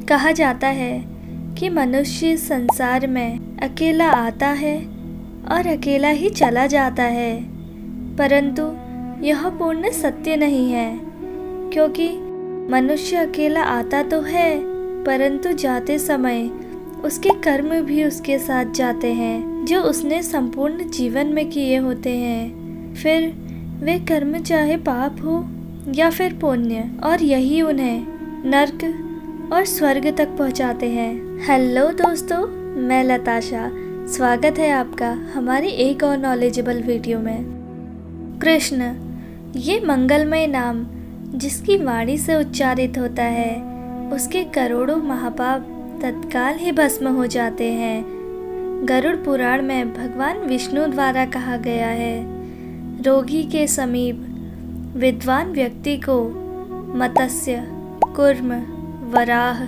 कहा जाता है कि मनुष्य संसार में अकेला आता है और अकेला ही चला जाता है, परंतु यह पूर्ण सत्य नहीं है, क्योंकि मनुष्य अकेला आता तो है परंतु जाते समय उसके कर्म भी उसके साथ जाते हैं जो उसने संपूर्ण जीवन में किए होते हैं। फिर वे कर्म चाहे पाप हो या फिर पुण्य, और यही उन्हें नर्क और स्वर्ग तक पहुंचाते हैं। हेलो दोस्तों, मैं लताशा, स्वागत है आपका हमारी एक और नॉलेजेबल वीडियो में। कृष्ण, ये मंगलमय नाम जिसकी वाणी से उच्चारित होता है उसके करोड़ों महापाप तत्काल ही भस्म हो जाते हैं। गरुड़ पुराण में भगवान विष्णु द्वारा कहा गया है, रोगी के समीप विद्वान व्यक्ति को मत्स्य, कूर्म, वराह,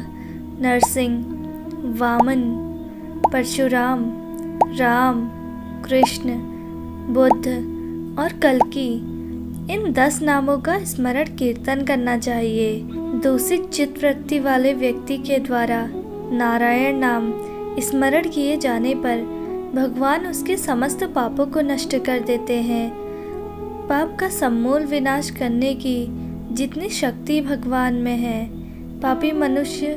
नरसिंह, वामन, परशुराम, राम, कृष्ण, बुद्ध और कल्कि, इन 10 नामों का स्मरण कीर्तन करना चाहिए। दूषित चित्त वृत्ति वाले व्यक्ति के द्वारा नारायण नाम स्मरण किए जाने पर भगवान उसके समस्त पापों को नष्ट कर देते हैं। पाप का समूल विनाश करने की जितनी शक्ति भगवान में है, पापी मनुष्य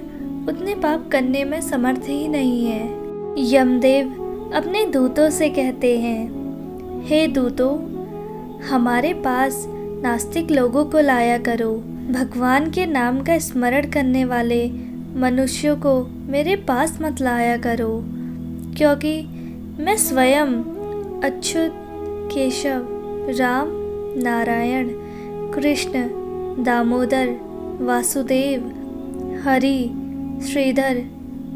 उतने पाप करने में समर्थ ही नहीं है। यमदेव अपने दूतों से कहते हैं, हे दूतों, हमारे पास नास्तिक लोगों को लाया करो। भगवान के नाम का स्मरण करने वाले मनुष्यों को मेरे पास मत लाया करो, क्योंकि मैं स्वयं अच्युत, केशव, राम, नारायण, कृष्ण, दामोदर, वासुदेव, हरि, श्रीधर,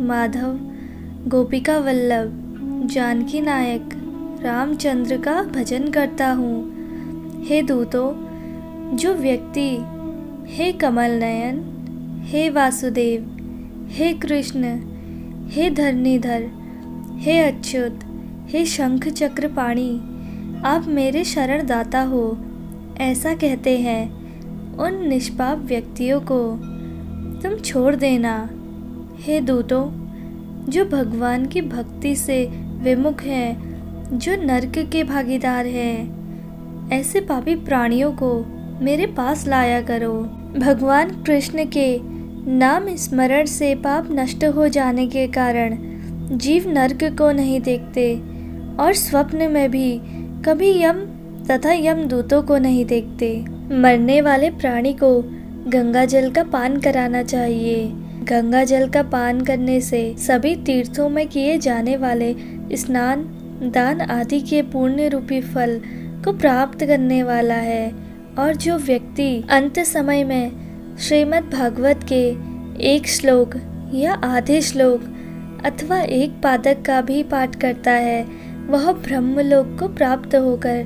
माधव, गोपिका वल्लभ, जानकी नायक, रामचंद्र का भजन करता हूँ। हे दूतों, जो व्यक्ति हे कमल नयन, हे वासुदेव, हे कृष्ण, हे धरणीधर, हे अच्युत, हे शंख चक्र पाणी, आप मेरे शरण दाता हो, ऐसा कहते हैं, उन निष्पाप व्यक्तियों को तुम छोड़ देना। हे दूतों, जो भगवान की भक्ति से विमुख हैं, जो नरक के भागीदार हैं, ऐसे पापी प्राणियों को मेरे पास लाया करो। भगवान कृष्ण के नाम स्मरण से पाप नष्ट हो जाने के कारण जीव नरक को नहीं देखते और स्वप्न में भी कभी यम तथा यमदूतों को नहीं देखते। मरने वाले प्राणी को गंगा जल का पान कराना चाहिए। गंगा जल का पान करने से सभी तीर्थों में किए जाने वाले स्नान, दान आदि के पुण्य रूपी फल को प्राप्त करने वाला है। और जो व्यक्ति अंत समय में श्रीमद् भागवत के एक श्लोक या आधे श्लोक अथवा एक पादक का भी पाठ करता है, वह ब्रह्मलोक को प्राप्त होकर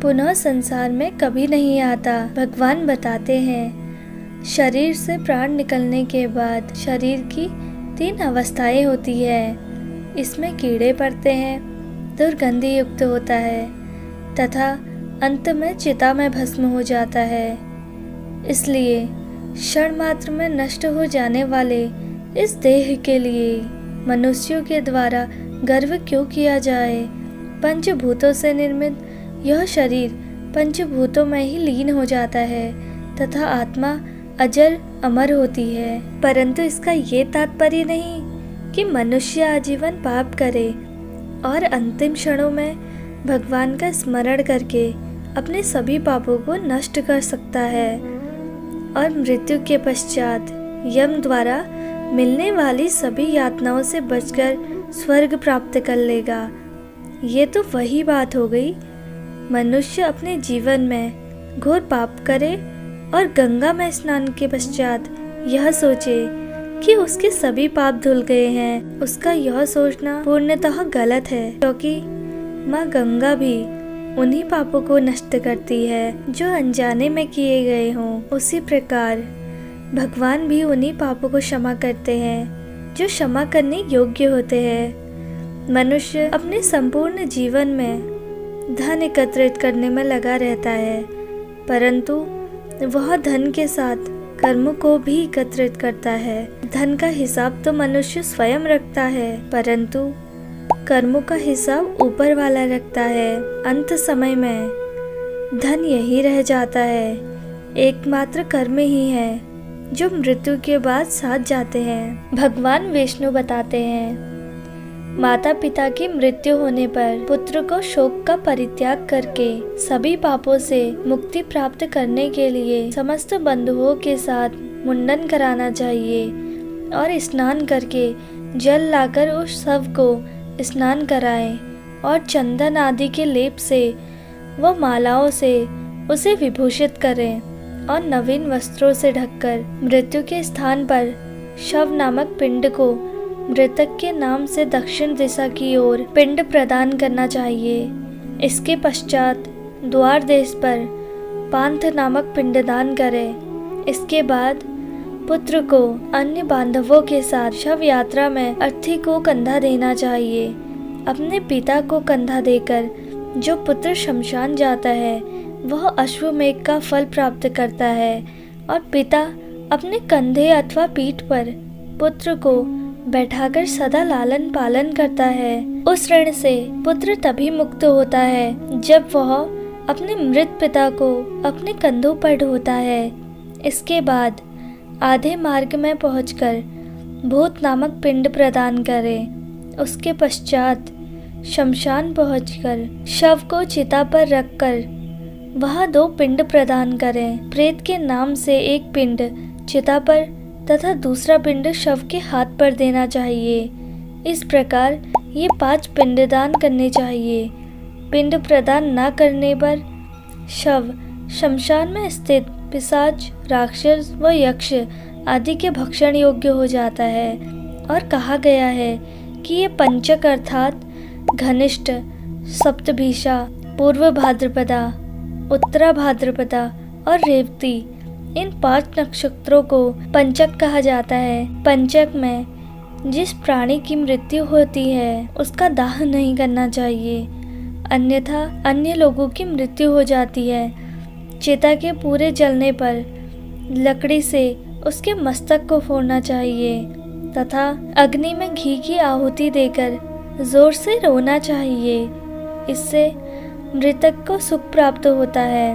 पुनः संसार में कभी नहीं आता। भगवान बताते हैं, शरीर से प्राण निकलने के बाद शरीर की 3 अवस्थाएं होती है। इसमें कीड़े पड़ते हैं, दुर्गंधि युक्त होता है तथा अंत में चिता में भस्म हो जाता है। इसलिए क्षण मात्र में नष्ट हो जाने वाले इस देह के लिए मनुष्यों के द्वारा गर्व क्यों किया जाए। पंचभूतों से निर्मित यह शरीर पंचभूतों में ही लीन हो जाता है तथा आत्मा अजर अमर होती है। परंतु इसका ये तात्पर्य नहीं कि मनुष्य आजीवन पाप करे और अंतिम क्षणों में भगवान का स्मरण करके अपने सभी पापों को नष्ट कर सकता है और मृत्यु के पश्चात यम द्वारा मिलने वाली सभी यातनाओं से बचकर स्वर्ग प्राप्त कर लेगा। ये तो वही बात हो गई, मनुष्य अपने जीवन में घोर पाप करे और गंगा में स्नान के पश्चात यह सोचे कि उसके सभी पाप धुल गए हैं। उसका यह सोचना पूर्णतः गलत है, क्योंकि माँ गंगा भी उन्हीं पापों को नष्ट करती है जो अनजाने में किए गए हों। उसी प्रकार भगवान भी उन्हीं पापों को क्षमा करते हैं जो क्षमा करने योग्य होते हैं। मनुष्य अपने संपूर्ण जीवन में धन एकत्रित करने में लगा रहता है, परंतु वह धन के साथ कर्म को भी एकत्रित करता है। धन का हिसाब तो मनुष्य स्वयं रखता है, परंतु कर्मों का हिसाब ऊपर वाला रखता है। अंत समय में धन यही रह जाता है। एकमात्र कर्म ही है जो मृत्यु के बाद साथ जाते हैं। भगवान विष्णु बताते हैं, माता पिता की मृत्यु होने पर पुत्र को शोक का परित्याग करके सभी पापों से मुक्ति प्राप्त करने के लिए समस्त बंधुओं के साथ मुंडन कराना चाहिए और स्नान करके जल लाकर उस शव को स्नान कराएं और चंदन आदि के लेप से व मालाओं से उसे विभूषित करें और नवीन वस्त्रों से ढककर मृत्यु के स्थान पर शव नामक पिंड को मृतक के नाम से दक्षिण दिशा की ओर पिंड प्रदान करना चाहिए। इसके पश्चात द्वार देश पर पांथ नामक पिंडदान करें। इसके बाद पुत्र को अन्य बांधवों के साथ शव यात्रा में अर्थी को कंधा देना चाहिए। अपने पिता को कंधा देकर जो पुत्र शमशान जाता है वह अश्वमेघ का फल प्राप्त करता है और पिता अपने कंधे अथवा पीठ पर पुत्र को बैठाकर सदा लालन पालन करता है। उस ऋण से पुत्र तभी मुक्त होता है जब वह अपने मृत पिता को अपने कंधों पर ढोता है। इसके बाद आधे मार्ग में पहुंचकर भूत नामक पिंड प्रदान करें। उसके पश्चात शमशान पहुंचकर शव को चिता पर रखकर वहां 2 पिंड प्रदान करें। प्रेत के नाम से एक पिंड चिता पर तथा दूसरा पिंड शव के हाथ पर देना चाहिए। इस प्रकार ये 5 पिंडदान करने चाहिए। पिंड प्रदान न करने पर शव शमशान में स्थित पिशाच, राक्षस व यक्ष आदि के भक्षण योग्य हो जाता है। और कहा गया है कि ये पंचक अर्थात घनिष्ठ, सप्तभीषा, पूर्व भाद्रपदा, उत्तरा भाद्रपदा और रेवती, इन 5 नक्षत्रों को पंचक कहा जाता है। पंचक में जिस प्राणी की मृत्यु होती है उसका दाह नहीं करना चाहिए, अन्यथा अन्य लोगों की मृत्यु हो जाती है। चिता के पूरे जलने पर लकड़ी से उसके मस्तक को फोड़ना चाहिए तथा अग्नि में घी की आहुति देकर जोर से रोना चाहिए। इससे मृतक को सुख प्राप्त होता है।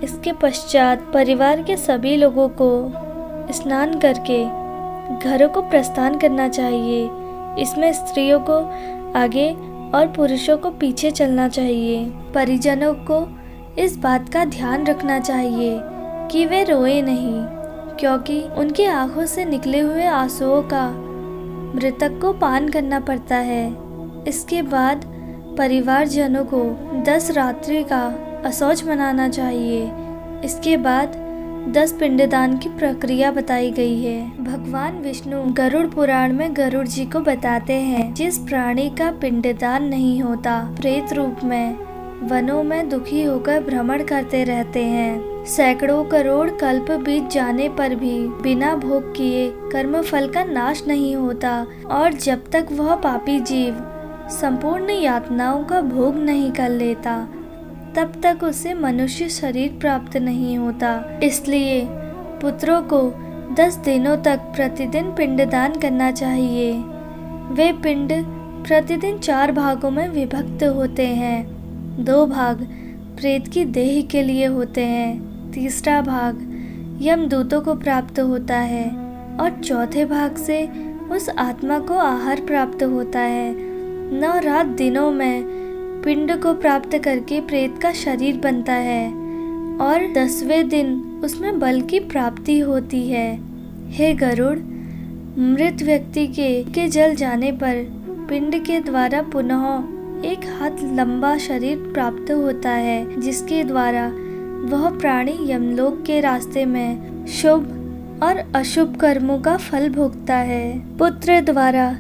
इसके पश्चात परिवार के सभी लोगों को स्नान करके घरों को प्रस्थान करना चाहिए। इसमें स्त्रियों को आगे और पुरुषों को पीछे चलना चाहिए। परिजनों को इस बात का ध्यान रखना चाहिए कि वे रोए नहीं, क्योंकि उनकी आंखों से निकले हुए आंसुओं का मृतक को पान करना पड़ता है। इसके बाद परिवारजनों को 10 रात्रि का असौच मनाना चाहिए। इसके बाद 10 पिंडदान की प्रक्रिया बताई गई है। भगवान विष्णु गरुड़ पुराण में गरुड़ जी को बताते हैं, जिस प्राणी का पिंडदान नहीं होता प्रेत रूप में वनों में दुखी होकर भ्रमण करते रहते हैं। सैकड़ों करोड़ कल्प बीत जाने पर भी बिना भोग किए कर्म फल का नाश नहीं होता और जब तक वह पापी जीव संपूर्ण यातनाओं का भोग नहीं कर लेता तब तक उसे मनुष्य शरीर प्राप्त नहीं होता। इसलिए पुत्रों को 10 दिनों तक प्रतिदिन पिंडदान करना चाहिए। वे पिंड प्रतिदिन 4 भागों में विभक्त होते हैं। 2 भाग प्रेत की देह के लिए होते हैं, तीसरा भाग यमदूतों को प्राप्त होता है और चौथे भाग से उस आत्मा को आहार प्राप्त होता है। 9 रात दिनों में पिंड को प्राप्त करके प्रेत का शरीर बनता है और 10वें दिन उसमें बल की प्राप्ति होती है। हे गरुड़, मृत व्यक्ति के जल जाने पर पिंड के द्वारा पुनः 1 हाथ लंबा शरीर प्राप्त होता है, जिसके द्वारा वह प्राणी यमलोक के रास्ते में शुभ और अशुभ कर्मों का फल भोगता है। पुत्र द्वारा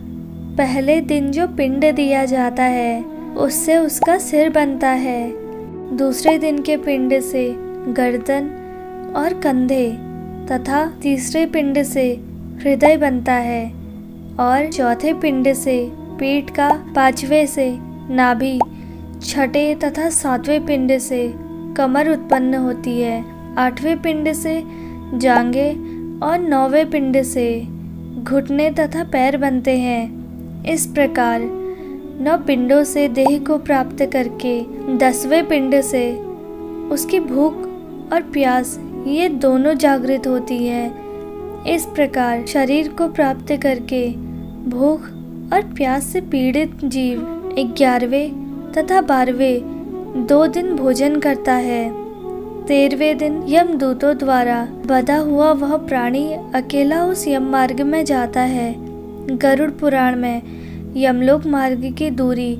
पहले दिन जो पिंड दिया जाता है उससे उसका सिर बनता है। दूसरे दिन के पिंड से गर्दन और कंधे तथा तीसरे पिंड से हृदय बनता है और चौथे पिंड से पीठ का, 5वें से नाभि, 6ठे तथा 7वें पिंड से कमर उत्पन्न होती है, 8वें पिंड से जांघें और 9वें पिंड से घुटने तथा पैर बनते हैं। इस प्रकार 9 पिंडों से देह को प्राप्त करके 10वें पिंड से उसकी भूख और प्यास ये दोनों जागृत होती है। इस प्रकार शरीर को प्राप्त करके भूख और प्यास से पीड़ित जीव 11वें तथा 12वें 2 दिन भोजन करता है। 13वें दिन यमदूतों द्वारा बधा हुआ वह प्राणी अकेला उस यम मार्ग में जाता है। गरुड़ पुराण में यमलोक मार्ग की दूरी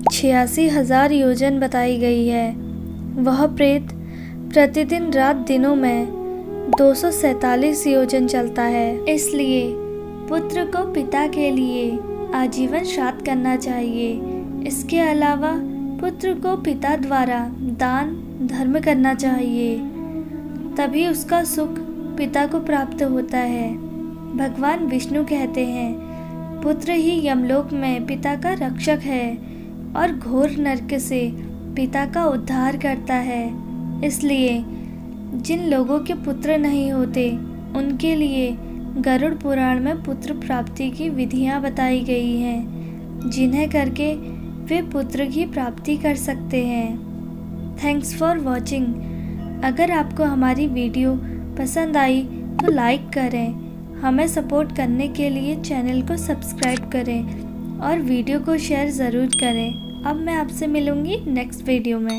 86,000 योजन बताई गई है। वह प्रेत प्रतिदिन रात दिनों में 247 योजन चलता है। इसलिए पुत्र को पिता के लिए आजीवन श्राद्ध करना चाहिए। इसके अलावा पुत्र को पिता द्वारा दान धर्म करना चाहिए, तभी उसका सुख पिता को प्राप्त होता है। भगवान विष्णु कहते हैं, पुत्र ही यमलोक में पिता का रक्षक है और घोर नरक से पिता का उद्धार करता है। इसलिए जिन लोगों के पुत्र नहीं होते उनके लिए गरुड़ पुराण में पुत्र प्राप्ति की विधियां बताई गई हैं, जिन्हें करके वे पुत्र की प्राप्ति कर सकते हैं। Thanks for watching. अगर आपको हमारी वीडियो पसंद आई तो लाइक करें, हमें सपोर्ट करने के लिए चैनल को सब्सक्राइब करें और वीडियो को शेयर ज़रूर करें। अब मैं आपसे मिलूँगी नेक्स्ट वीडियो में।